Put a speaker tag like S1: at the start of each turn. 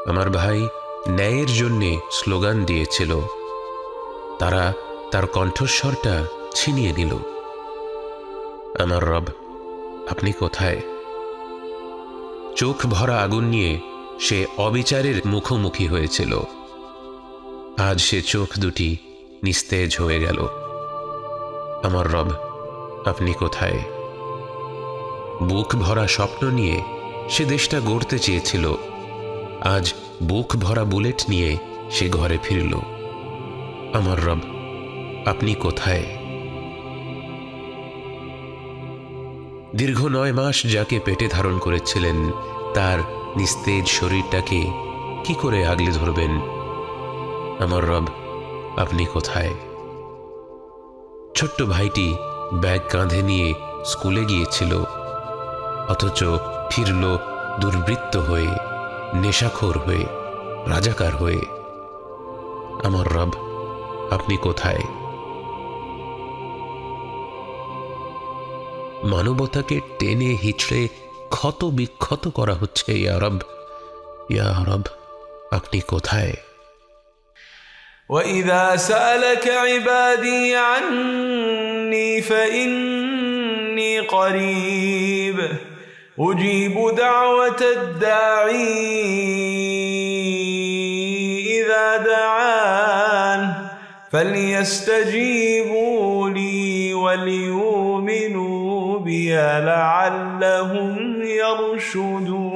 S1: আমার ভাই ন্যায়ের জন্যে স্লোগান দিয়েছিল, তারা তার কণ্ঠস্বরটা ছিনিয়ে নিল। আমার রব, আপনি কোথায়? চোখ ভরা আগুন নিয়ে সে অবিচারের মুখোমুখি হয়েছিল। আজ সে চোখ দুটি নিস্তেজ হয়ে গেল। আমার রব, আপনি কোথায়? বুক ভরা স্বপ্ন নিয়ে সে দেশটা গড়তে চেয়েছিল। আজ বুক ভরা বুলেট নিয়ে সে ঘরে ফিরল। আমার রব, আপনি কোথায়? দীর্ঘ 9 মাস যাকে পেটে ধারণ করেছিলেন, তার নিস্তেজ শরীরটাকে কি করে আগলে ধরবেন? আমার রব, আপনি কোথায়? ছোট্ট ভাইটি ব্যাগ কাঁধে নিয়ে স্কুলে গিয়েছিল, অথচ ফিরল দুর্বৃত্ত হয়ে, নেশাখোর হয়ে, রাজাকার হয়ে। আমার রব, আপনি কোথায়? মানবতাকে টেনে হিচড়ে ক্ষত বিক্ষত করা হচ্ছে। ইয়া রব, ইয়া রব, আপনি কোথায়?
S2: وإذا سألك عبادي عني فإني قريب أجيب دعوة الداعي إذا دعان فليستجيبوا لي وليؤمنوا بي لعلهم يرشدون